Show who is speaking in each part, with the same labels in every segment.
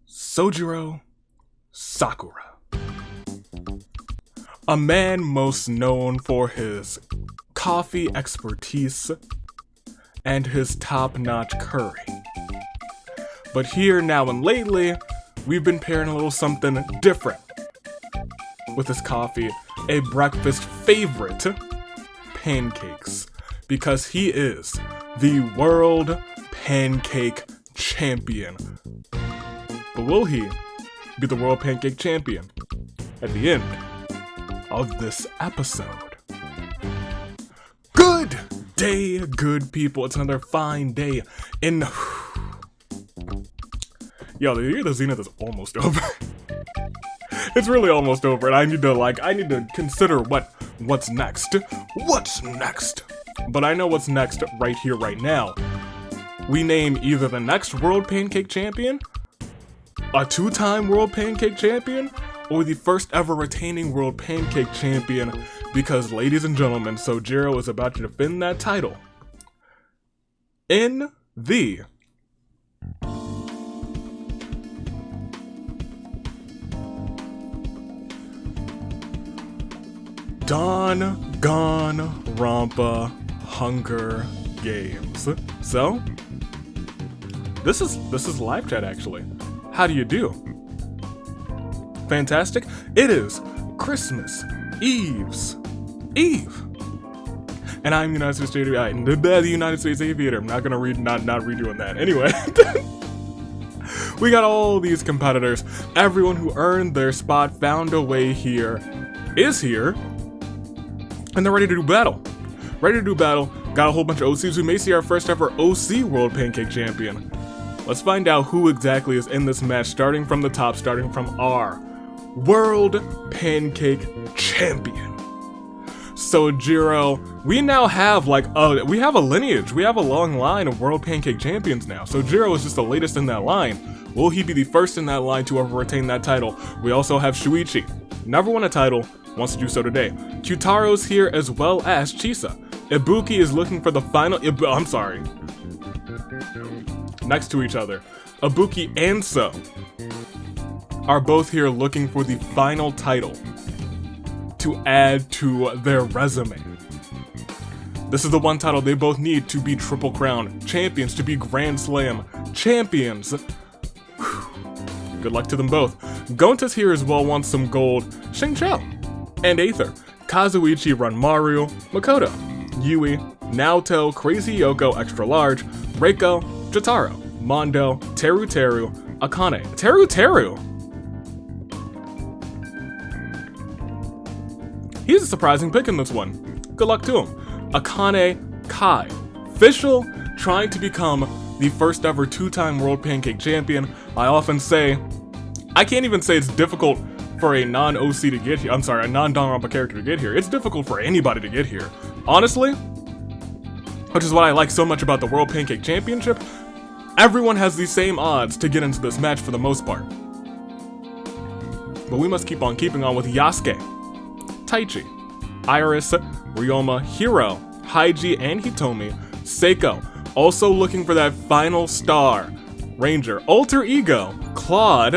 Speaker 1: Sojiro Sakura. A man most known for his coffee expertise and his top-notch curry. But here, now, and lately, we've been pairing a little something different with his coffee, a breakfast favorite, pancakes, because he is the World Pancake Champion. But will he be the World Pancake Champion at the end of this episode? Good day, good people. It's another fine day in... Yo, the year of the Zenith is almost over. It's really almost over, and I need to consider what's next. What's next? But I know what's next right here, right now. We name either the next World Pancake Champion, a two-time World Pancake Champion, or the first ever retaining World Pancake Champion, because, ladies and gentlemen, Sojiro is about to defend that title in the Danganronpa Hunger Games. So, this is live chat actually. How do you do? Fantastic. It is Christmas Eve. And I'm the United States Aviator. I'm not gonna not redoing that. Anyway. We got all these competitors. Everyone who earned their spot, found a way here, is here. And they're ready to do battle. Got a whole bunch of OCs. We may see our first ever OC World Pancake Champion. Let's find out who exactly is in this match, starting from the top, starting from our World Pancake Champion. Sojiro, we now have we have a lineage. We have a long line of World Pancake Champions now. Sojiro is just the latest in that line. Will he be the first in that line to ever retain that title? We also have Shuichi. Never won a title, wants to do so today. Kyutaro's here as well as Chisa. Ibuki is looking for the final... Next to each other, Ibuki and So are both here looking for the final title to add to their resume. This is the one title they both need to be Triple Crown champions, to be Grand Slam champions. Good luck to them both. Gonta's here as well, wants some gold. Shingqiao and Aether. Kazuichi, Ranmaru, Makoto, Yui, Naoto, Crazy Yoko, Extra Large, Reiko, Jotaro, Mondo, Teru, Akane. Teru! He's a surprising pick in this one. Good luck to him. Akane Kai. Official, trying to become the first ever two-time World Pancake Champion. I often say, I can't even say it's difficult for a non-OC to get here. I'm sorry, a non-Danganronpa character to get here. It's difficult for anybody to get here. Honestly, which is what I like so much about the World Pancake Championship, everyone has the same odds to get into this match for the most part. But we must keep on keeping on with Yasuke, Taichi, Iris, Ryoma, Hiro, Haiji, and Hitomi, Seiko, also looking for that final star, Ranger, Alter Ego, Claude,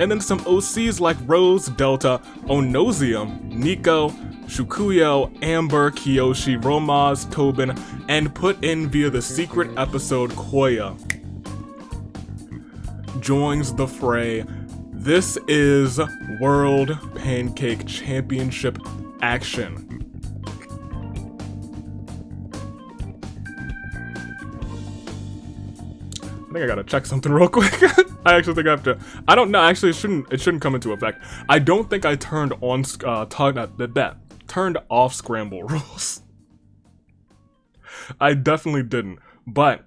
Speaker 1: and then some OCs like Rose, Delta, Onosium, Nico, Shukuyo, Amber, Kiyoshi, Romaz, Tobin, and put in via the secret episode Koya joins the fray. This is World Pancake Championship action. I think I gotta check something real quick. I actually think I have to. I don't know. Actually, it shouldn't come into effect. I don't think I turned on turned off scramble rules. I definitely didn't. But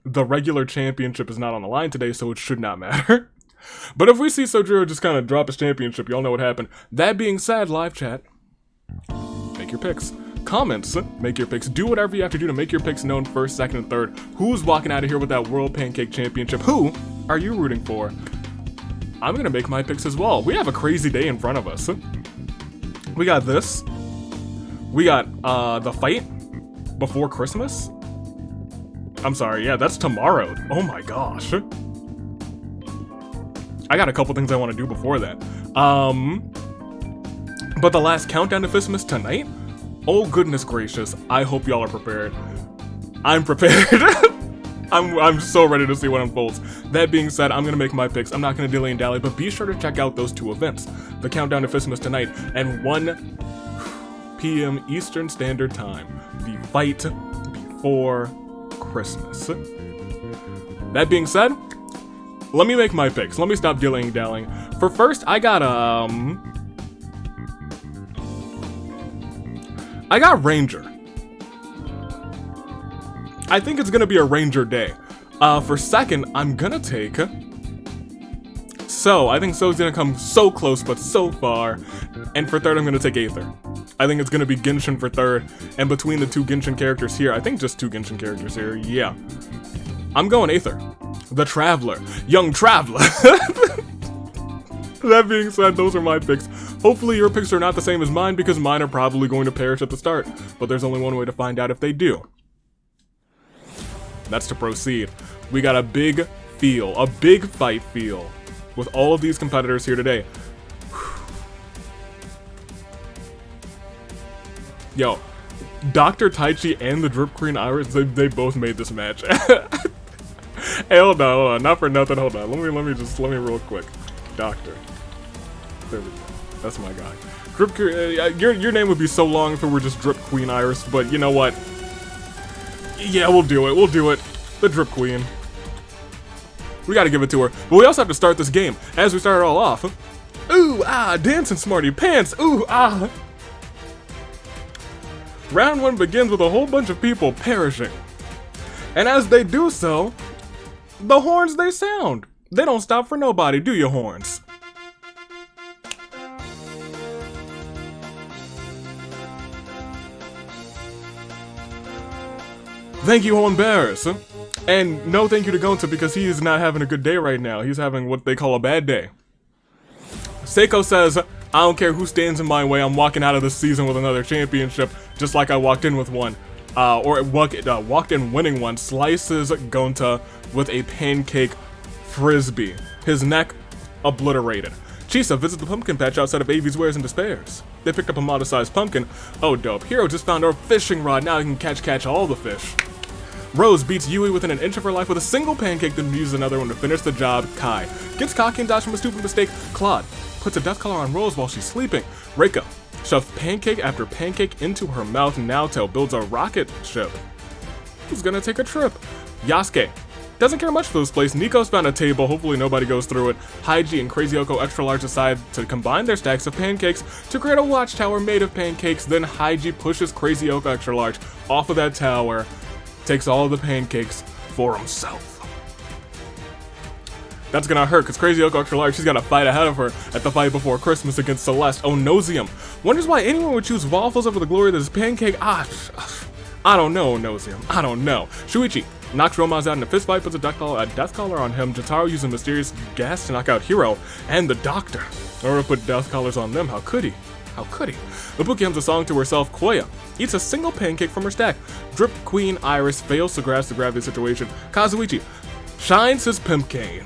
Speaker 1: the regular championship is not on the line today, so it should not matter. But if we see Sojiro just kind of drop his championship, y'all know what happened. That being said, live chat, make your picks. Comments, make your picks. Do whatever you have to do to make your picks known first, second, and third. Who's walking out of here with that World Pancake Championship? Who are you rooting for? I'm gonna make my picks as well. We have a crazy day in front of us. We got this. We got the fight before Christmas. I'm sorry, yeah, that's tomorrow. Oh my gosh. I got a couple things I want to do before that. But the last countdown to Fistmas tonight? Oh goodness gracious, I hope y'all are prepared. I'm prepared. I'm so ready to see what unfolds. That being said, I'm gonna make my picks. I'm not gonna dilly and dally, but be sure to check out those two events. The countdown to Fistmas tonight and 1 p.m. Eastern Standard Time. The fight before Christmas. That being said, let me make my picks. Let me stop dilly and dallying. For first, I got Ranger. I think it's gonna be a Ranger day. For second, I'm gonna take So. I think So's gonna come so close but so far. And for third, I'm gonna take Aether. I think it's gonna be Genshin for third. And between the two Genshin characters here, I think just two Genshin characters here, yeah. I'm going Aether. The Traveler. Young Traveler. That being said, those are my picks. Hopefully your picks are not the same as mine because mine are probably going to perish at the start. But there's only one way to find out if they do. That's to proceed. We got a big fight feel with all of these competitors here today. Yo, Dr. Taichi and the Drip Queen Iris, they both made this match. Hey, hold on, not for nothing, hold on. Let me real quick. Doctor. There we go. That's my guy. Drip, your name would be so long if it were just Drip Queen Iris, but you know what? Yeah, we'll do it. The Drip Queen. We gotta give it to her. But we also have to start this game. As we start it all off. Ooh, ah, dancing smarty pants. Ooh, ah. Round 1 begins with a whole bunch of people perishing. And as they do so, the horns they sound. They don't stop for nobody, do your horns? Thank you, horn bearers. And no thank you to Gonta because he is not having a good day right now. He's having what they call a bad day. Seiko says, I don't care who stands in my way, I'm walking out of this season with another championship, just like I walked in with one. Walked in winning one, slices Gonta with a pancake frisbee. His neck obliterated. Chisa visits the pumpkin patch outside of Avi's Wares and despairs. They picked up a modest-sized pumpkin. Oh dope, Hero just found our fishing rod, now he can catch all the fish. Rose beats Yui within an inch of her life with a single pancake, then uses another one to finish the job. Kai gets cocky and dodged from a stupid mistake. Claude puts a death collar on Rose while she's sleeping. Reiko shoves pancake after pancake into her mouth. Naoto builds a rocket ship. Who's gonna take a trip? Yasuke doesn't care much for this place. Nico's found a table, hopefully nobody goes through it. Haiji and Crazy Oko Extra Large decide to combine their stacks of pancakes to create a watchtower made of pancakes. Then Haiji pushes Crazy Oko Extra Large off of that tower, takes all of the pancakes for himself. That's gonna hurt, because Crazy Oko Extra Large, she's got a fight ahead of her at the fight before Christmas against Celeste. Onosium wonders why anyone would choose waffles over the glory of this pancake. I don't know, Onosium. I don't know. Shuichi knocks Romaz out in a fist fight, puts a death collar on him. Jotaro uses mysterious gas to knock out Hero and the Doctor. Or put death collars on them, how could he? How could he? Ibuki hums a song to herself. Koya eats a single pancake from her stack. Drip Queen Iris fails to grasp the gravity of the situation. Kazuichi shines his pimp cane.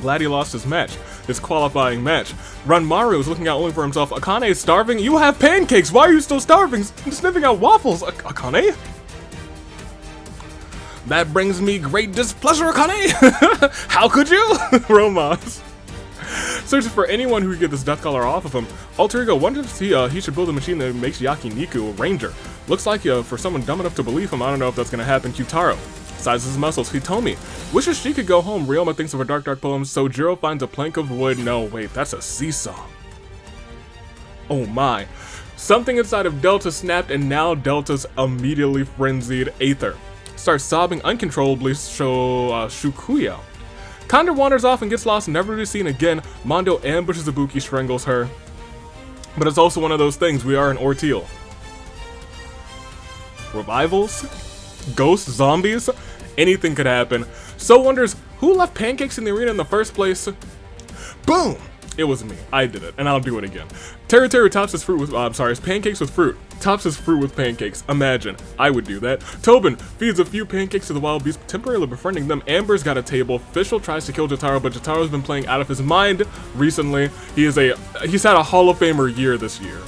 Speaker 1: Glad he lost his match, his qualifying match. Ranmaru is looking out only for himself. Akane is starving. You have pancakes. Why are you still starving? Sniffing out waffles. Akane? That brings me great displeasure, Akane. How could you? Romaz searches for anyone who could get this death collar off of him. Alter Ego wonders if he should build a machine that makes Yakiniku a ranger. Looks like for someone dumb enough to believe him. I don't know if that's gonna happen. Kyutaro sizes his muscles. Hitomi wishes she could go home. Ryoma thinks of her dark poem. Sojiro finds a plank of wood. No, wait, that's a seesaw. Oh my. Something inside of Delta snapped and now Delta's immediately frenzied. Aether starts sobbing uncontrollably. Shukuyo. Condor wanders off and gets lost, never to be seen again. Mondo ambushes Ibuki, strangles her. But it's also one of those things, we are an ordeal. Revivals? Ghosts? Zombies? Anything could happen. So wonders who left pancakes in the arena in the first place. Boom! It was me. I did it, and I'll do it again. Teru tops his fruit with, his pancakes with fruit. Tops his fruit with pancakes. Imagine. I would do that. Tobin feeds a few pancakes to the wild beast, temporarily befriending them. Amber's got a table. Fischl tries to kill Jotaro, but Jotaro's been playing out of his mind recently. He's had a Hall of Famer year this year.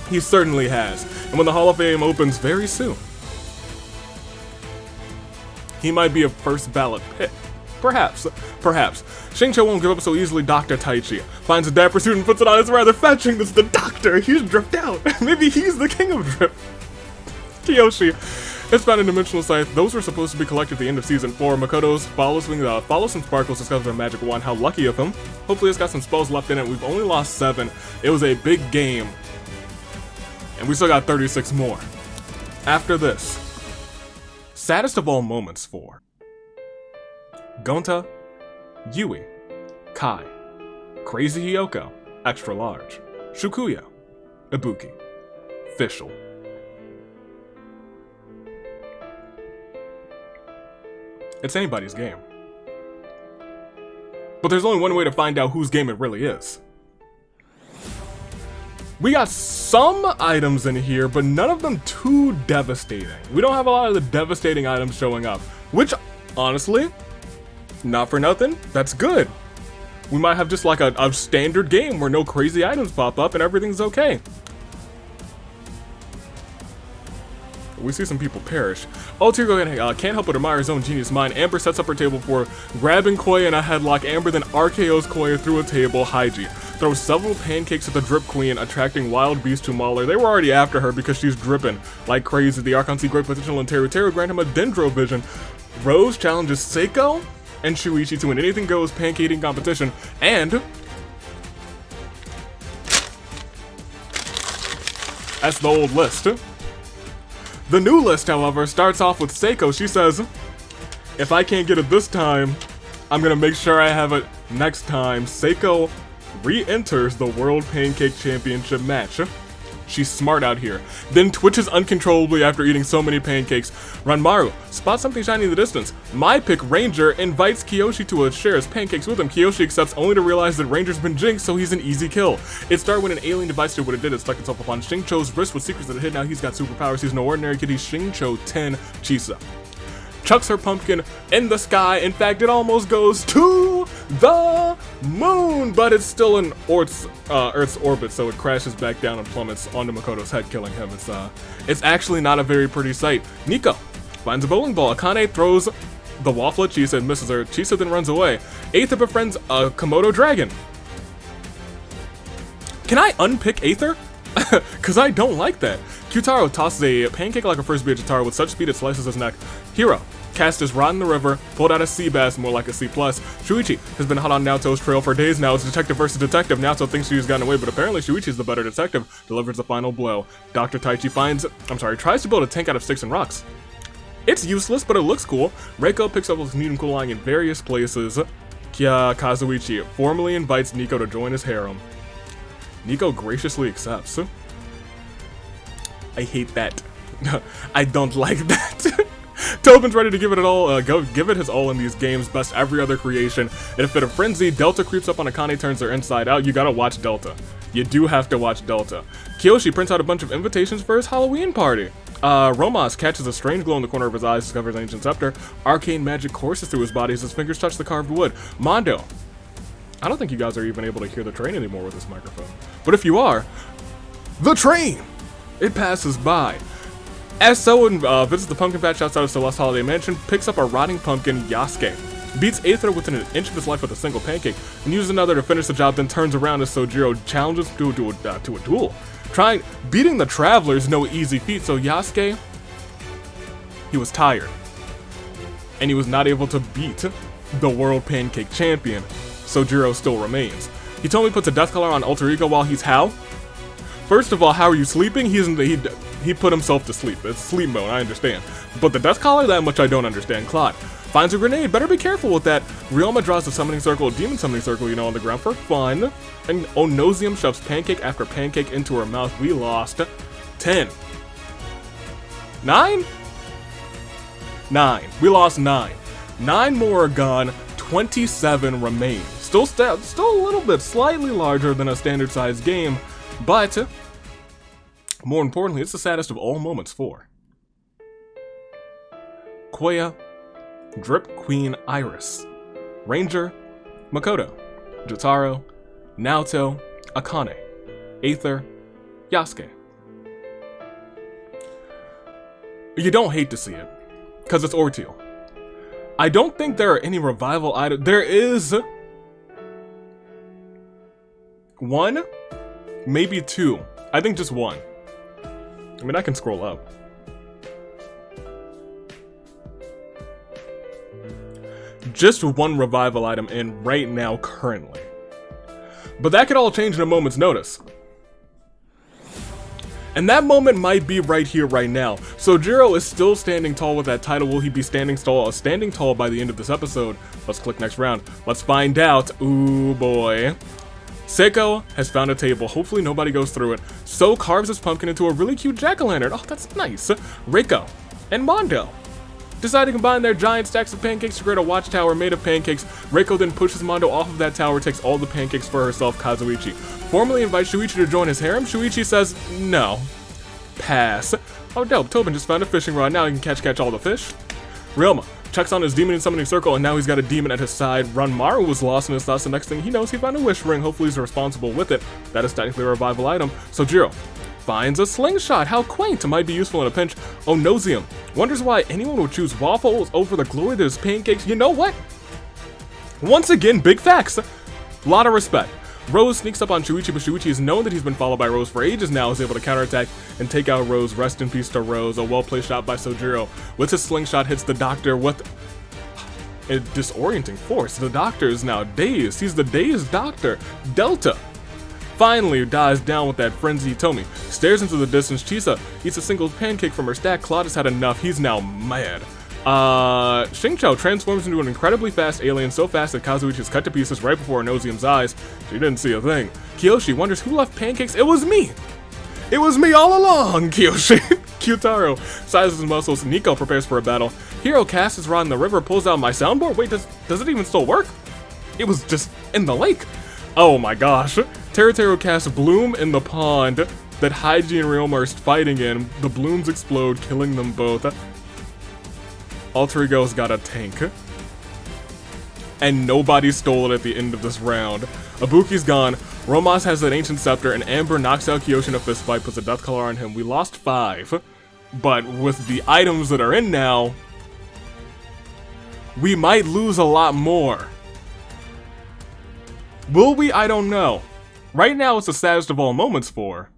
Speaker 1: He certainly has. And when the Hall of Fame opens very soon, he might be a first ballot pick. Perhaps. Xingqiu won't give up so easily. Dr. Taichi finds a dapper suit and puts it on. It's rather fetching. This is the doctor. He's dripped out. Maybe he's the king of drip. Kiyoshi has found a dimensional scythe. Those were supposed to be collected at the end of season 4. Makoto's follows some sparkles, discovers a magic wand. How lucky of him. Hopefully it's got some spells left in it. We've only lost 7. It was a big game. And we still got 36 more. After this, saddest of all moments for Gonta, Yui, Kai, Crazy Hiyoko, Extra Large, Shukuya, Ibuki, Fischl. It's anybody's game. But there's only one way to find out whose game it really is. We got some items in here, but none of them too devastating. We don't have a lot of the devastating items showing up, which, honestly, not for nothing, that's good. We might have just like a standard game where no crazy items pop up and everything's okay. We see some people perish. Tiro can't help but admire his own genius mind. Amber sets up her table for grabbing Koya in a headlock. Amber then RKO's Koya through a table. Haiji throws several pancakes at the Drip Queen, attracting wild beasts to maul her. They were already after her because she's dripping like crazy. The Archon see great potential in Teru grant him a Dendro vision. Rose challenges Seiko and Shuichi to an anything goes pancake competition, and that's the old list. The new list, however, starts off with Seiko. She says, if I can't get it this time, I'm gonna make sure I have it next time. Seiko re-enters the World Pancake Championship match. She's smart out here. Then twitches uncontrollably after eating so many pancakes. Ranmaru spots something shiny in the distance. My pick, Ranger, invites Kiyoshi to share his pancakes with him. Kiyoshi accepts only to realize that Ranger's been jinxed, so he's an easy kill. It started when an alien device did what it did. It stuck itself upon Xingqiu's wrist with secrets that it hid. Now he's got superpowers. He's no ordinary kid. He's Xingqiu 10 Chisa. Chucks her pumpkin in the sky. In fact, it almost goes to the moon, but it's still in Earth's orbit, so it crashes back down and plummets onto Makoto's head, killing him. It's actually not a very pretty sight. Nico finds a bowling ball. Akane throws the waffle at Chisa and misses her. Chisa then runs away. Aether befriends a Komodo dragon. Can I unpick Aether? Cause I don't like that. Kyutaro tosses a pancake like a frisbee at Jotaro with such speed it slices his neck. Hiro cast his rod in the river, pulled out a sea bass, more like a C+. Shuichi has been hot on Naoto's trail for days now. It's detective versus detective. Naoto thinks she's gotten away, but apparently Shuichi's the better detective. Delivers the final blow. Dr. Taichi tries to build a tank out of sticks and rocks. It's useless, but it looks cool. Reiko picks up his needle cooling in various places. Kazuichi formally invites Nico to join his harem. Nico graciously accepts. I hate that. I don't like that. Tobin's ready to give it give it his all in these games. Best every other creation. In a fit of frenzy, Delta creeps up on Akane, turns her inside out. You gotta watch Delta. You do have to watch Delta. Kiyoshi prints out a bunch of invitations for his Halloween party. Romas catches a strange glow in the corner of his eyes, discovers an ancient scepter. Arcane magic courses through his body as his fingers touch the carved wood. Mondo. I don't think you guys are even able to hear the train anymore with this microphone. But if you are, the train! It passes by. As Soen visits the pumpkin patch outside of Celeste Holiday Mansion, picks up a rotting pumpkin, Yasuke. Beats Aether within an inch of his life with a single pancake, and uses another to finish the job, then turns around as Sojiro challenges to a duel. Beating the Traveler is no easy feat, so Yasuke, he was tired. And he was not able to beat the World Pancake Champion. Sojiro still remains. He told me he puts a death collar on Alter Ego while he's how? First of all, how are you sleeping? He put himself to sleep. It's sleep mode, I understand. But the death collar, that much I don't understand. Claude finds a grenade. Better be careful with that. Ryoma draws a summoning circle, a demon summoning circle, on the ground for fun. And Onosium shoves pancake after pancake into her mouth. We lost 10. 9? 9. We lost 9. 9 more are gone. 27 remains. Still a little bit slightly larger than a standard sized game, but more importantly, it's the saddest of all moments for Koya, Drip Queen Iris, Ranger, Makoto, Jotaro, Naoto, Akane, Aether, Yasuke. You don't hate to see it, because it's Orteal. I don't think there are any revival items. There is one, maybe two. I think just one. I mean, I can scroll up. Just one revival item in right now, currently. But that could all change in a moment's notice. And that moment might be right here, right now. Sojiro is still standing tall with that title. Will he be standing tall by the end of this episode? Let's click next round. Let's find out. Ooh, boy. Seiko has found a table. Hopefully nobody goes through it. So carves his pumpkin into a really cute jack-o'-lantern. Oh, that's nice. Reiko and Mondo decide to combine their giant stacks of pancakes to create a watchtower made of pancakes. Reiko then pushes Mondo off of that tower, takes all the pancakes for herself. Kazuichi formally invites Shuichi to join his harem. Shuichi says, no. Pass. Oh, dope. Tobin just found a fishing rod. Now he can catch all the fish. Ryoma checks on his demon in summoning circle, and now he's got a demon at his side. Ranmaru was lost in his thoughts. The next thing he knows, he found a wish ring. Hopefully he's responsible with it. That is technically a revival item. Sojiro finds a slingshot. How quaint. It might be useful in a pinch. Onosium wonders why anyone would choose waffles over the glory that is pancakes. You know what? Once again, big facts. A lot of respect. Rose sneaks up on Shuichi, but Shuichi has known that he's been followed by Rose for ages now, is able to counterattack and take out Rose. Rest in peace to Rose. A well-placed shot by Sojiro. With his slingshot, hits the doctor with a disorienting force. The doctor is now dazed. He's the dazed doctor. Delta finally dies down with that frenzy. Tomi stares into the distance. Chisa eats a single pancake from her stack. Claude has had enough. He's now mad. Xingqiu transforms into an incredibly fast alien, so fast that Kazuichi is cut to pieces right before Onosium's eyes. She didn't see a thing. Kiyoshi wonders who left pancakes. It was me! It was me all along, Kiyoshi! Kyutaro sizes his muscles. Nico prepares for a battle. Hiro casts his rod in the river, pulls out my soundboard. Wait, does it even still work? It was just in the lake. Oh my gosh. Teruteru casts Bloom in the pond that Haiji and Ryoma are fighting in. The blooms explode, killing them both. Alter Ego's got a tank. And nobody stole it at the end of this round. Ibuki's gone. Romas has an ancient scepter, and Amber knocks out Kyoshi in a fist fight, puts a death color on him. We lost 5. But with the items that are in now, we might lose a lot more. Will we? I don't know. Right now, it's the saddest of all moments for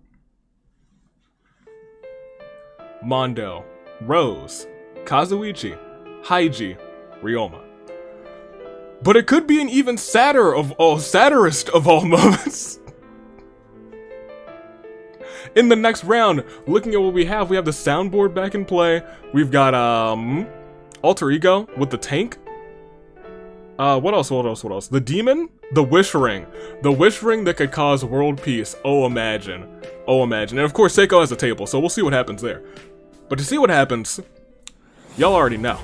Speaker 1: Mondo, Rose, Kazuichi, Haiji, Ryoma. But it could be an even sadderest of all moments. In the next round, looking at what we have the soundboard back in play. We've got Alter Ego with the tank. What else? The demon? The wish ring. The wish ring that could cause world peace. Oh, imagine. Oh, imagine. And of course, Seiko has a table, so we'll see what happens there. But to see what happens, y'all already know.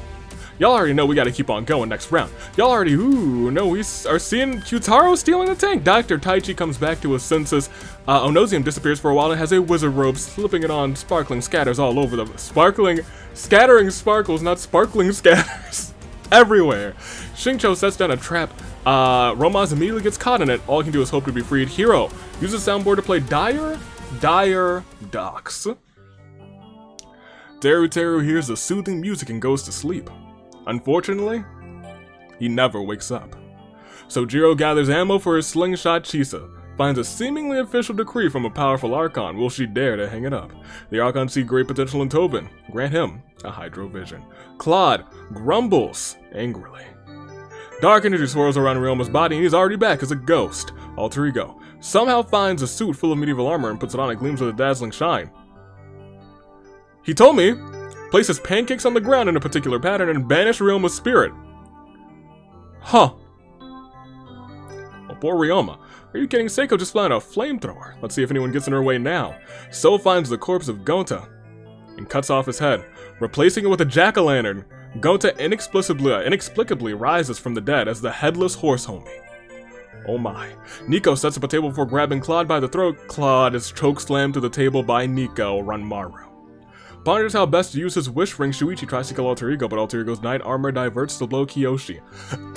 Speaker 1: Y'all already know we gotta keep on going next round. Y'all already, we are seeing Kyutaro stealing the tank. Dr. Taichi comes back to his senses. Onosium disappears for a while and has a wizard robe, slipping it on. Sparkling scatters all over them. Scattering sparkles, not sparkling scatters. Everywhere. Xingqiu sets down a trap. Romas immediately gets caught in it. All he can do is hope to be freed. Hiro uses soundboard to play Dire Docks. Teru hears the soothing music and goes to sleep. Unfortunately, he never wakes up. Sojiro gathers ammo for his slingshot. Chisa finds a seemingly official decree from a powerful Archon. Will she dare to hang it up? The Archon see great potential in Tobin. Grant him a Hydro Vision. Claude grumbles angrily. Dark energy swirls around Ryoma's body and he's already back as a ghost. Alter Ego somehow finds a suit full of medieval armor and puts it on. It gleams with a dazzling shine. He told me, places pancakes on the ground in a particular pattern and banish Ryoma's spirit. Huh. Oh, poor Ryoma. Are you kidding? Seiko just flying a flamethrower. Let's see if anyone gets in her way now. So finds the corpse of Gonta and cuts off his head, replacing it with a jack-o'-lantern. Gonta inexplicably rises from the dead as the headless horse homie. Oh my. Nico sets up a table before grabbing Claude by the throat. Claude is chokeslammed to the table by Nico. Ranmaru ponders how best to use his wish ring. Shuichi tries to kill Alter Ego, but Alter Ego's Knight Armor diverts to blow Kiyoshi.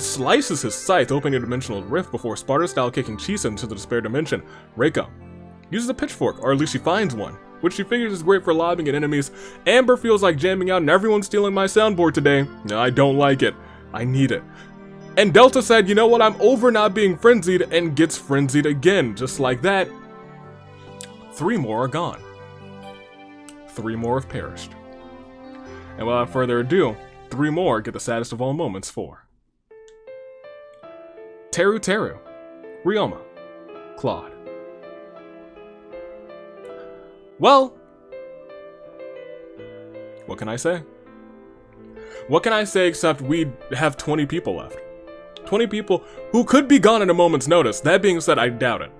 Speaker 1: Slices his scythe, opening a dimensional rift before Sparta-style kicking Chisa into the despair dimension. Reiko uses a pitchfork, or at least she finds one, which she figures is great for lobbing at enemies. Amber feels like jamming out and everyone's stealing my soundboard today. I don't like it. I need it. And Delta said, you know what, I'm over not being frenzied, and gets frenzied again. Just like that, 3 more are gone. 3 more have perished. And without further ado, 3 more get the saddest of all moments for Teru, Ryoma, Claude. Well, what can I say? What can I say except we have 20 people left? 20 people who could be gone at a moment's notice. That being said, I doubt it.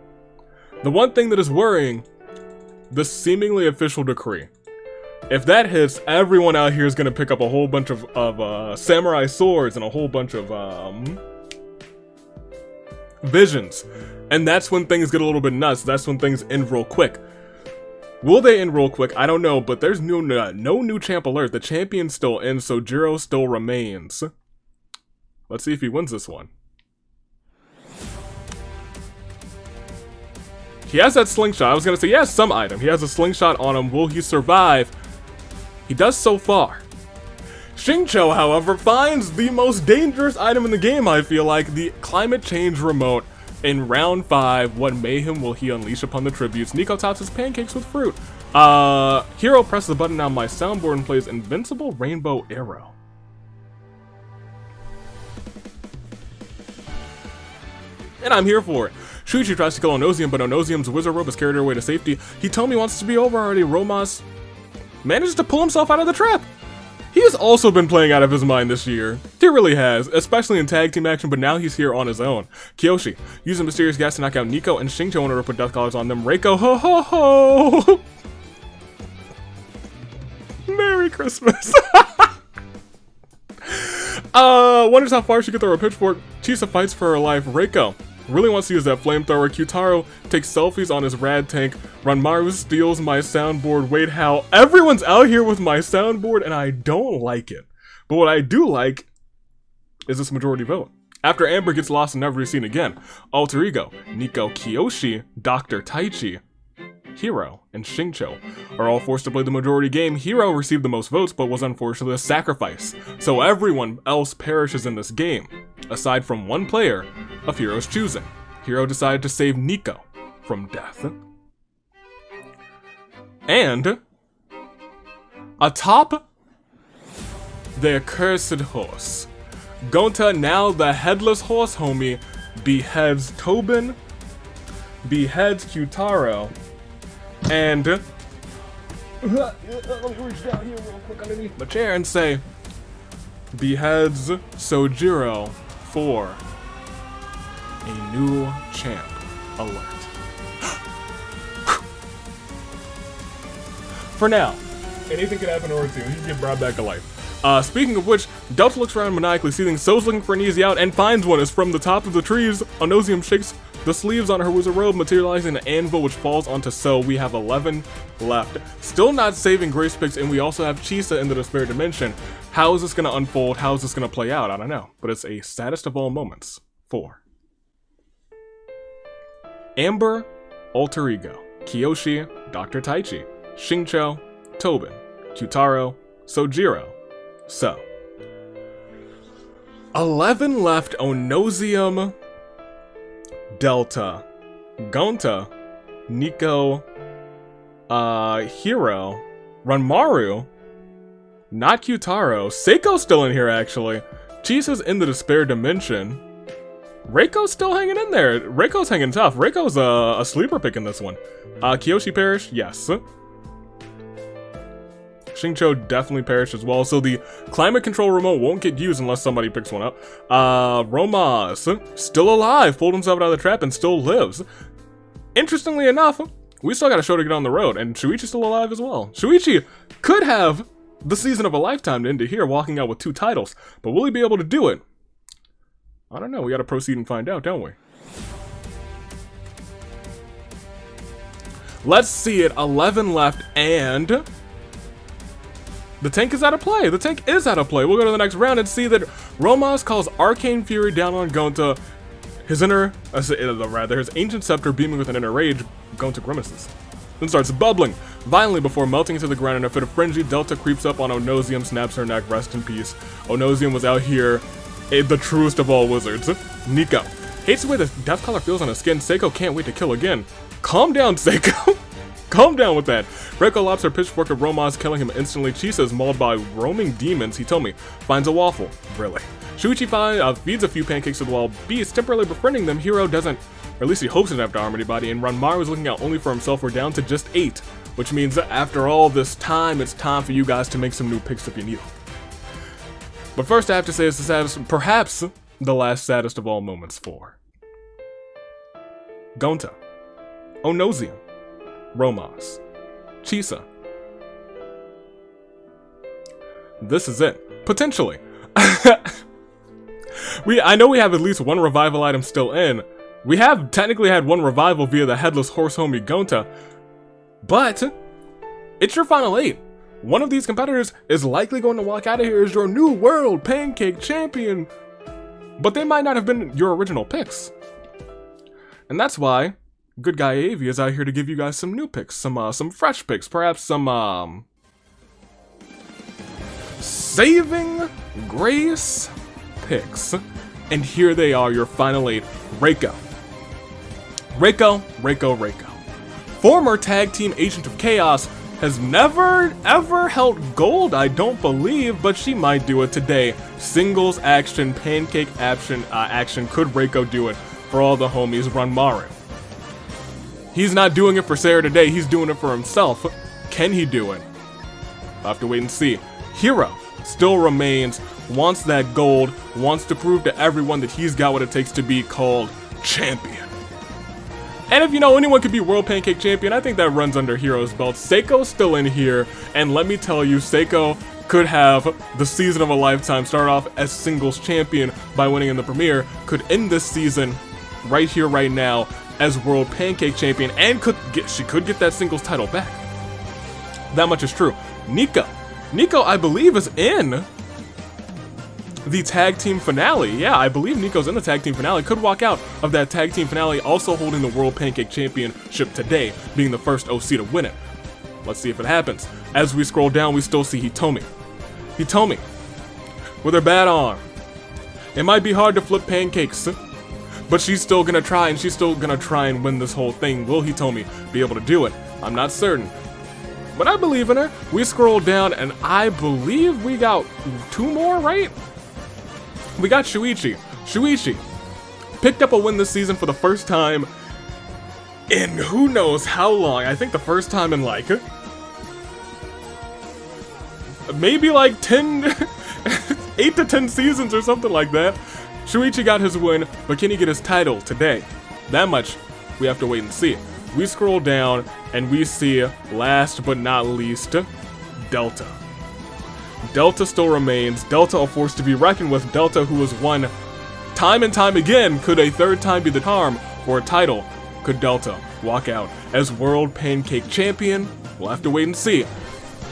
Speaker 1: The one thing that is worrying, the seemingly official decree. If that hits, everyone out here is going to pick up a whole bunch of samurai swords and a whole bunch of visions. And that's when things get a little bit nuts. That's when things end real quick. Will they end real quick? I don't know, but there's no new champ alert. The champion's still in, Sojiro still remains. Let's see if he wins this one. He has that slingshot. I was going to say he has some item. He has a slingshot on him. Will he survive? He does so far. Xingqiu, however, finds the most dangerous item in the game, I feel like. The climate change remote. In round 5, what mayhem will he unleash upon the tributes? Nico tops his pancakes with fruit. Hero presses the button on my soundboard and plays Invincible Rainbow Arrow. And I'm here for it. Shuichi tries to kill Onosium, but Onosium's wizard robe has carried her away to safety. Hitomi wants to be over already. Romas manages to pull himself out of the trap. He has also been playing out of his mind this year. He really has, especially in tag team action, but now he's here on his own. Kiyoshi using mysterious gas to knock out Nico and Xingqiu in order to put death collars on them. Reiko, ho ho ho! Merry Christmas. Wonders how far she could throw a pitchfork. Chisa fights for her life. Reiko really wants to use that flamethrower. Kyutaro takes selfies on his rad tank. Ranmaru steals my soundboard. Wait, how? Everyone's out here with my soundboard and I don't like it. But what I do like is this majority vote. After Amber gets lost and never be seen again, Alter Ego, Nico, Kiyoshi, Dr. Taichi, Hero, and Xingqiu are all forced to play the majority game. Hero received the most votes, but was unfortunately a sacrifice. So everyone else perishes in this game, aside from one player of Hero's choosing. Hero decided to save Nico from death. And atop the accursed horse, Gonta, now the headless horse homie, beheads Tobin, beheads Kyutaro, and let me reach down here real quick underneath my chair and say, beheads Sojiro for a new champ alert. For now, anything can happen or two. He can get brought back to life. Speaking of which, Delta looks around maniacally, seeing So's looking for an easy out and finds one. Is from the top of the trees. Onosium shakes the sleeves on her wizard robe, materializing an anvil which falls onto So. We have 11 left. Still not saving Grace Picks, and we also have Chisa in the Despair Dimension. How is this going to unfold? How is this going to play out? I don't know. But it's a saddest of all moments for Amber, Alter Ego, Kiyoshi, Dr. Taichi, Xingqiu, Tobin, Kyutaro, Sojiro, So. 11 left. Onosium, Delta, Gonta, Nico, Hero, Ranmaru, not Kyutaro, Seiko's still in here actually, Chisa's in the Despair Dimension, Reiko's still hanging in there, Reiko's hanging tough, Reiko's a sleeper pick in this one. Kiyoshi perished, yes. Xingqiu definitely perished as well, so the climate control remote won't get used unless somebody picks one up. Romas, still alive, pulled himself out of the trap and still lives. Interestingly enough, we still got a show to get on the road, and Shuichi's still alive as well. Shuichi could have the season of a lifetime to end it here, walking out with 2 titles, but will he be able to do it? I don't know, we gotta proceed and find out, don't we? Let's see it. 11 left, and the tank is out of play. The tank is out of play. We'll go to the next round and see that Romas calls Arcane Fury down on Gonta. His ancient scepter beaming with an inner rage, Gonta grimaces. Then starts bubbling violently before melting into the ground. In a fit of frenzy, Delta creeps up on Onosium, snaps her neck, rest in peace. Onosium was out here, the truest of all wizards. Nico hates the way the death color feels on his skin. Seiko can't wait to kill again. Calm down, Seiko. Calm down with that. Reiko lobs her pitchfork at Romas, killing him instantly. Chisa is mauled by roaming demons. Hitomi finds a waffle. Really? Shuichi feeds a few pancakes to the wild beast, temporarily befriending them. Hiro doesn't, or at least he hopes he doesn't have to harm anybody, and Ranmaru is looking out only for himself. We're down to just 8, which means that after all this time, it's time for you guys to make some new picks if you need them. But first I have to say it's the saddest, perhaps the last saddest of all moments for Gonta, Onosium, Romas, Chisa. This is it. Potentially. I know we have at least one revival item still in. We have technically had one revival via the Headless Horse homie Gonta, but it's your final 8. One of these competitors is likely going to walk out of here as your new World Pancake Champion, but they might not have been your original picks. And that's why good guy Avi is out here to give you guys some new picks, some fresh picks, perhaps some saving grace picks. And here they are, your final 8. Reiko. Former tag team Agent of Chaos, has never ever held gold, I don't believe, but she might do it today. Singles action, pancake action, could Reiko do it for all the homies? Ranmaru. He's not doing it for Sarah today, he's doing it for himself. Can he do it? I'll have to wait and see. Hiro still remains, wants that gold, wants to prove to everyone that he's got what it takes to be called champion. And if you know anyone could be World Pancake Champion, I think that runs under Hiro's belt. Seiko's still in here, and let me tell you, Seiko could have the season of a lifetime. Start off as singles champion by winning in the premiere, could end this season right here, right now, as World Pancake Champion, and she could get that singles title back. That much is true. Nico, I believe, is in the tag team finale. Yeah, I believe Nico's in the tag team finale. Could walk out of that tag team finale also holding the World Pancake Championship today, being the first OC to win it. Let's see if it happens. As we scroll down, we still see Hitomi. Hitomi, with her bad arm. It might be hard to flip pancakes, but she's still gonna try, and she's still gonna try and win this whole thing. Will Hitomi be able to do it? I'm not certain, but I believe in her. We scroll down, and I believe we got 2 more, right? We got Shuichi. Shuichi picked up a win this season for the first time in who knows how long. I think the first time in like maybe like 10, 8 to 10 seasons or something like that. Shuichi got his win, but can he get his title today? That much we have to wait and see. We scroll down and we see, last but not least, Delta. Delta still remains. Delta, a force to be reckoned with. Delta, who has won time and time again. Could a third time be the charm for a title? Could Delta walk out as World Pancake Champion? We'll have to wait and see.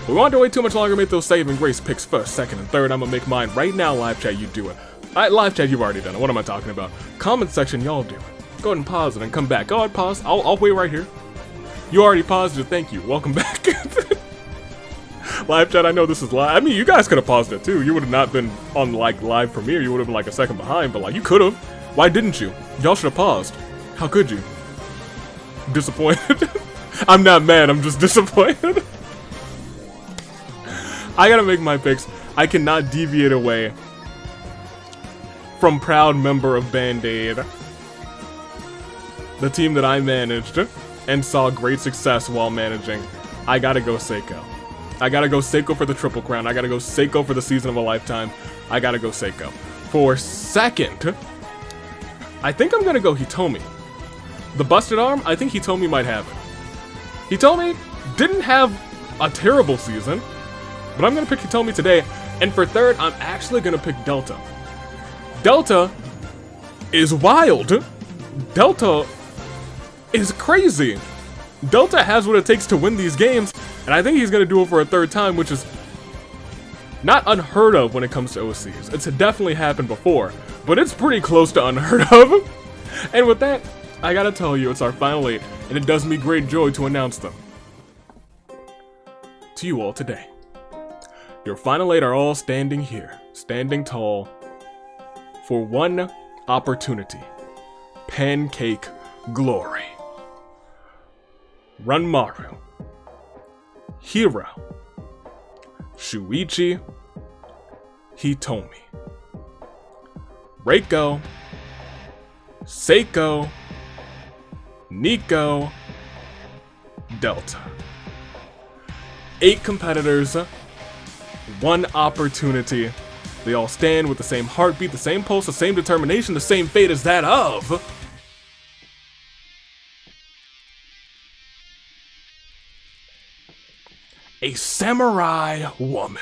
Speaker 1: We won't have to wait too much longer. Make those saving grace picks first, second, and third. I'm gonna make mine right now. Live chat, you do it. Live chat, you've already done it. What am I talking about? Comment section, y'all do it. Go ahead and pause it and come back. Go ahead, pause. I'll wait right here. You already paused it. Thank you. Welcome back. Live chat, I know this is live. I mean, you guys could have paused it too. You would have not been on like live premiere. You would have been like a second behind, but like you could have. Why didn't you? Y'all should have paused. How could you? Disappointed. I'm not mad, I'm just disappointed. I gotta make my picks. I cannot deviate away from proud member of Band-Aid, the team that I managed and saw great success while managing. I gotta go Seiko. I gotta go Seiko for the Triple Crown. I gotta go Seiko for the season of a lifetime. I gotta go Seiko. For second, I think I'm gonna go Hitomi. The busted arm, I think Hitomi might have it. Hitomi didn't have a terrible season, but I'm gonna pick Hitomi today. And for third, I'm actually gonna pick Delta. Delta is wild. Delta is crazy. Delta has what it takes to win these games, and I think he's going to do it for a third time, which is not unheard of when it comes to OCs. It's definitely happened before, but it's pretty close to unheard of. And with that, I gotta tell you, it's our final 8, and it does me great joy to announce them to you all today. Your final 8 are all standing here, standing tall, for one opportunity. Pancake glory. Ranmaru, Hiro, Shuichi, Hitomi, Reiko, Seiko, Nico, Delta. 8 competitors, one opportunity. They all stand with the same heartbeat, the same pulse, the same determination, the same fate as that of a samurai woman.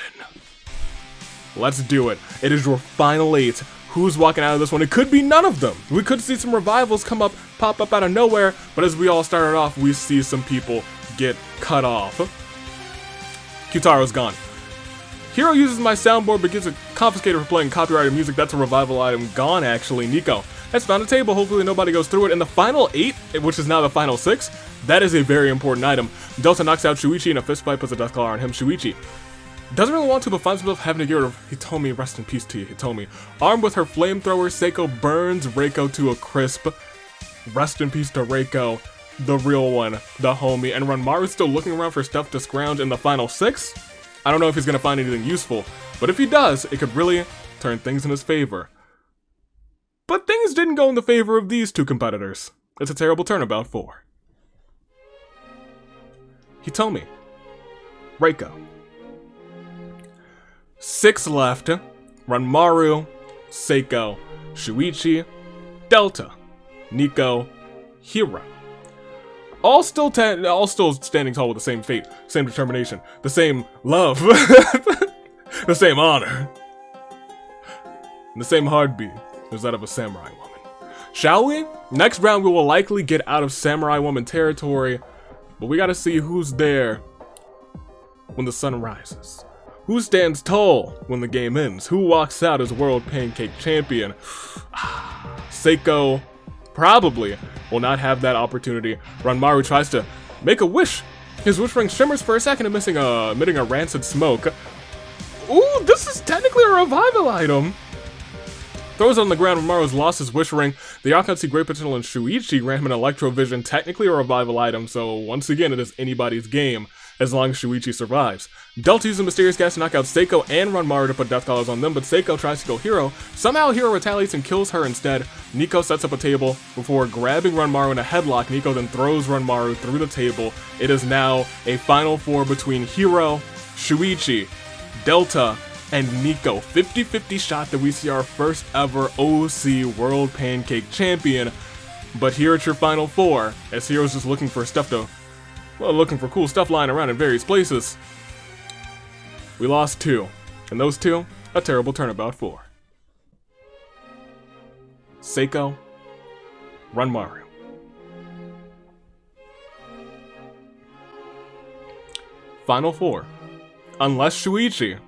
Speaker 1: Let's do it. It is your final 8. Who's walking out of this one? It could be none of them. We could see some revivals pop up out of nowhere, but as we all started off, we see some people get cut off. Kyutaro's gone. Hiro uses my soundboard but gets it confiscated for playing copyrighted music. That's a revival item gone, actually. Nico has found a table. Hopefully nobody goes through it. In the final 8, which is now the final 6, that is a very important item. Delta knocks out Shuichi in a fistfight, puts a death collar on him. Shuichi doesn't really want to, but finds himself having to get rid of Hitomi. Rest in peace to you, Hitomi. Armed with her flamethrower, Seiko burns Reiko to a crisp. Rest in peace to Reiko, the real one, the homie. And Ranmaru's still looking around for stuff to scrounge in the final 6. I don't know if he's gonna find anything useful, but if he does, it could really turn things in his favor. But things didn't go in the favor of these 2 competitors. It's a terrible turnabout for Hitomi, Reiko. 6 left. Ranmaru, Seiko, Shuichi, Delta, Nico, Hiro. All still standing tall with the same fate, same determination, the same love, the same honor, and the same heartbeat as that of a samurai woman. Shall we? Next round we will likely get out of samurai woman territory, but we gotta see who's there when the sun rises. Who stands tall when the game ends? Who walks out as World Pancake Champion? Seiko probably will not have that opportunity. Ranmaru tries to make a wish. His wish ring shimmers for a second, emitting a rancid smoke. Ooh, this is technically a revival item. Throws it on the ground. Ranmaru's lost his wish ring. The Yakan see great potential in Shuichi. Ran him an electrovision, technically a revival item, so once again it is anybody's game as long as Shuichi survives. Delta uses a mysterious gas to knock out Seiko and Ranmaru to put death collars on them, but Seiko tries to kill Hiro. Somehow Hiro retaliates and kills her instead. Nico sets up a table before grabbing Ranmaru in a headlock. Nico then throws Ranmaru through the table. It is now a final 4 between Hiro, Shuichi, Delta, and Nico. 50-50 shot that we see our first ever OC World Pancake Champion. But here it's your final 4, as Hiro's just looking for stuff to, well, looking for cool stuff lying around in various places. We lost 2, and those 2, a terrible turnabout for Seiko, Ranmaru. Final 4, unless Shuichi,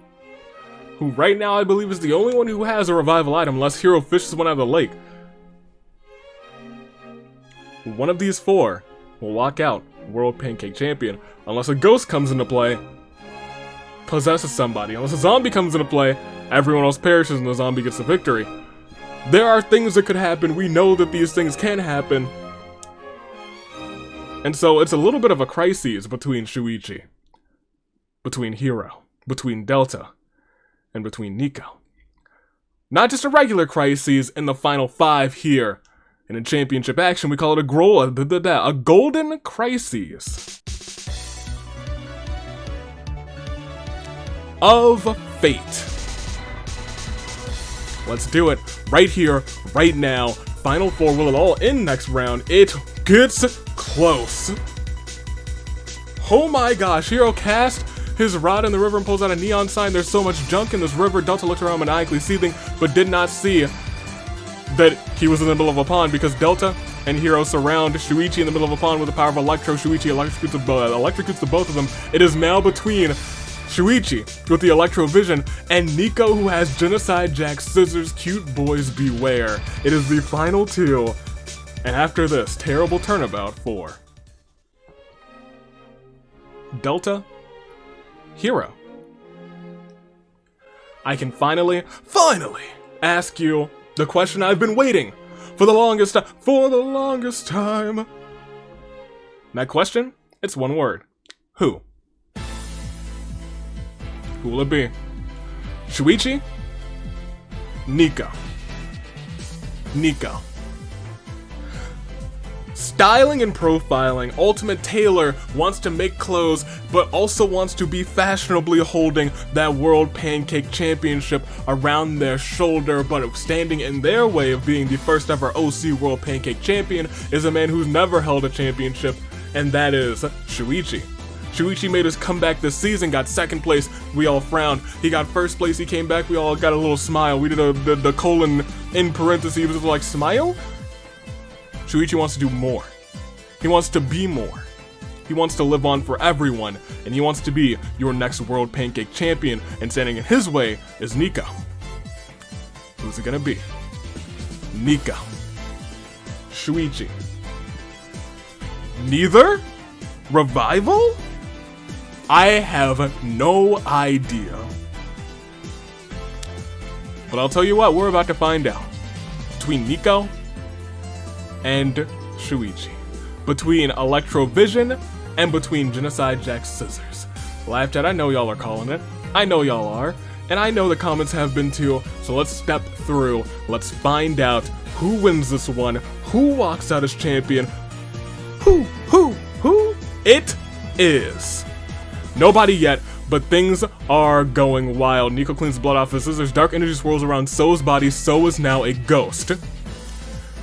Speaker 1: who right now I believe is the only one who has a revival item, unless Hiro fishes one out of the lake. One of these 4 will walk out World Pancake Champion, unless a ghost comes into play, possesses somebody. Unless a zombie comes into play, everyone else perishes and the zombie gets the victory. There are things that could happen. We know that these things can happen. And so it's a little bit of a crisis between Shuichi, between Hiro, between Delta, and between Nico. Not just a regular crisis in the final 5 here. And in championship action, we call it a golden crisis of fate. Let's do it right here, right now. Final 4, will it all end next round? It gets close. Oh my gosh, Hiro cast his rod in the river and pulls out a neon sign. There's so much junk in this river. Delta looked around maniacally seething, but did not see that he was in the middle of a pond because Delta and Hiro surround Shuichi in the middle of a pond with the power of Electro. Shuichi electrocutes the both of them. It is now between Shuichi with the Electro Vision and Nico, who has Genocide Jack Scissors. Cute boys beware. It is the final two, and after this terrible turnabout for Delta, Hiro, I can finally ask you the question I've been waiting for the longest time. That question, it's one word. Who? Who will it be? Shuichi? Nico. Styling and profiling, Ultimate Tailor wants to make clothes, but also wants to be fashionably holding that World Pancake Championship around their shoulder, but standing in their way of being the first ever OC World Pancake Champion is a man who's never held a championship, and that is Shuichi. Shuichi made his comeback this season, got second place, we all frowned. He got first place, he came back, we all got a little smile. We did the colon in parentheses, it was like, smile? Shuichi wants to do more. He wants to be more. He wants to live on for everyone, and he wants to be your next World Pancake Champion, and standing in his way is Nico. Who's it gonna be? Nico. Shuichi. Neither? Revival? I have no idea. But I'll tell you what, we're about to find out. Between Nico and Shuichi. Between Electro Vision and between Genocide Jack Scissors. Live chat, I know y'all are calling it. I know y'all are. And I know the comments have been too. So let's step through. Let's find out who wins this one. Who walks out as champion. Who? It is nobody yet, but things are going wild. Nico cleans the blood off his scissors. Dark energy swirls around So's body. So is now a ghost.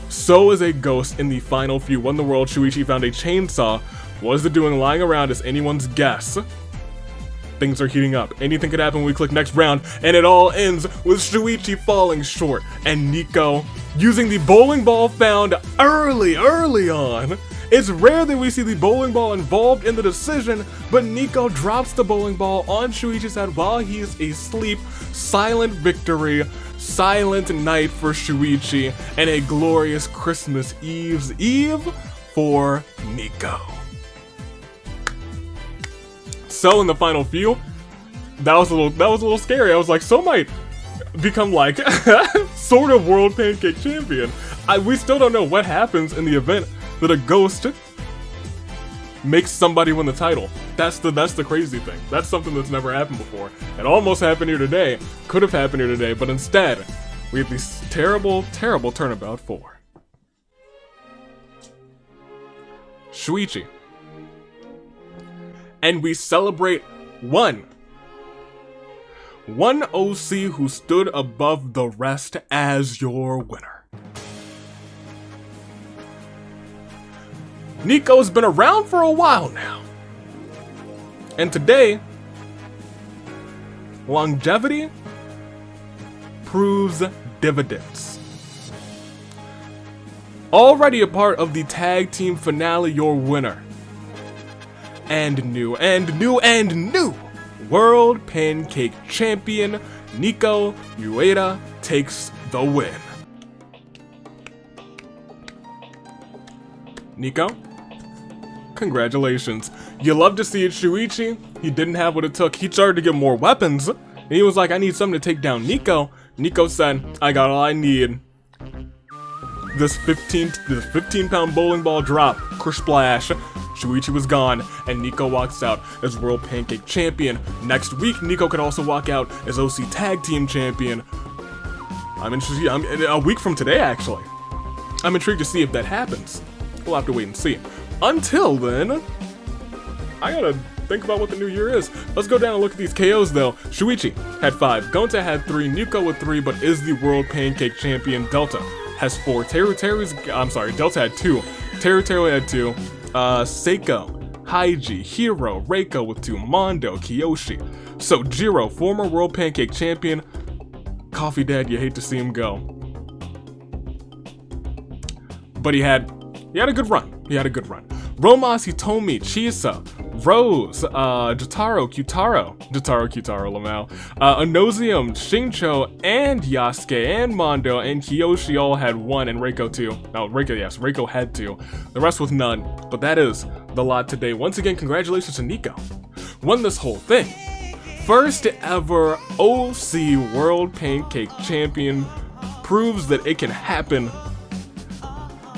Speaker 1: So is a ghost in the final few. Won the world. Shuichi found a chainsaw. What is it doing lying around is anyone's guess. Things are heating up. Anything could happen when we click next round, and it all ends with Shuichi falling short and Nico using the bowling ball found early on. It's rare that we see the bowling ball involved in the decision, but Nico drops the bowling ball on Shuichi's head while he is asleep. Silent victory, silent night for Shuichi, and a glorious Christmas Eve's Eve for Nico. So in the final few, that was a little scary. I was like, So might become like sort of World Pancake Champion. We still don't know what happens in the event that a ghost makes somebody win the title. That's the crazy thing. That's something that's never happened before. It almost happened here today. Could have happened here today, but instead, we have this terrible turnabout for Shuichi. And we celebrate one OC who stood above the rest as your winner. Nico's been around for a while now. And today, longevity proves dividends. Already a part of the tag team finale, your winner. And new World Pancake Champion, Nico Ueda takes the win. Nico, congratulations. You love to see it, Shuichi. He didn't have what it took. He started to get more weapons. And he was like, I need something to take down Nico. Nico said, I got all I need. This 15-pound bowling ball drop. Splash. Shuichi was gone, and Nico walks out as World Pancake Champion. Next week, Nico could also walk out as OC Tag Team Champion. I'm interested. A week from today, actually. I'm intrigued to see if that happens. We'll have to wait and see. Until then, I gotta think about what the new year is. Let's go down and look at these KOs though. Shuichi had 5, Gonta had 3, Nico with 3, but is the World Pancake Champion. Delta has 4. Delta had 2. Teru had 2. Seiko, Haiji, Hiro, Reiko with 2, Mondo, Kiyoshi. Sojiro, former World Pancake Champion. Coffee Dad, you hate to see him go. But he had He had a good run. Romas, Hitomi, Chisa, Rose, Jotaro, Kyutaro, Lamau, Anosium, Shincho, and Yasuke, and Mondo, and Kiyoshi all had one, and Reiko too. No, Reiko had two. The rest with none. But that is the lot today. Once again, congratulations to Nico. Won this whole thing. First ever OC World Pancake Champion. Proves that it can happen.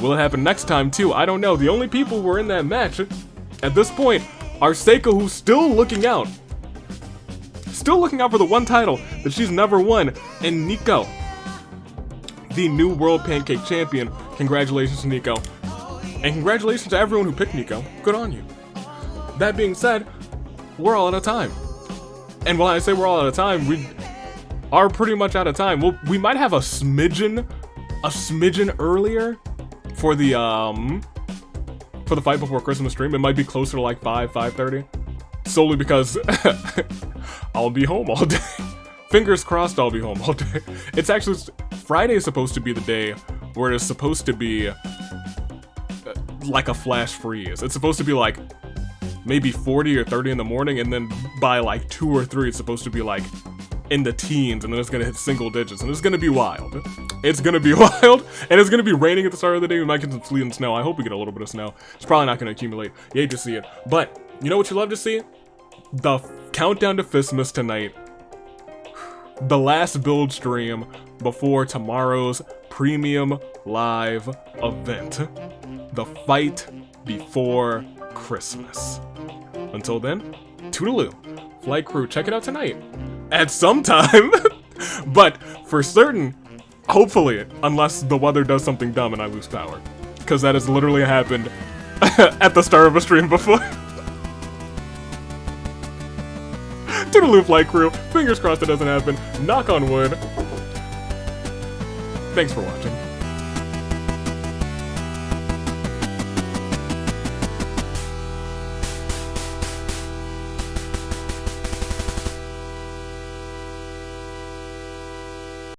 Speaker 1: Will it happen next time too? I don't know. The only people who were in that match at this point are Seiko, who's still looking out. Still looking out for the one title that she's never won. And Nico, the new World Pancake Champion. Congratulations to Nico. And congratulations to everyone who picked Nico. Good on you. That being said, we're all out of time. And when I say we're all out of time, we are pretty much out of time. We might have a smidgen earlier for the fight before Christmas stream. It might be closer to like 5:30, solely because I'll be home all day. Fingers crossed I'll be home all day. It's actually, Friday is supposed to be the day where it's supposed to be like a flash freeze. It's supposed to be like maybe 40 or 30 in the morning, and then by like 2 or 3 it's supposed to be like in the teens, and then it's gonna hit single digits, and it's gonna be wild. It's gonna be wild, and it's gonna be raining at the start of the day. We might get some sleet and snow. I hope we get a little bit of snow. It's probably not gonna accumulate. You hate to see it, but you know what you love to see? The countdown to Fistmas tonight. The last build stream before tomorrow's premium live event. The fight before Christmas. Until then, toodaloo. Flight crew, check it out tonight. At some time. But for certain, hopefully, unless the weather does something dumb and I lose power. Because that has literally happened at the start of a stream before. Toodaloo, flight crew. Fingers crossed it doesn't happen. Knock on wood. Thanks for watching.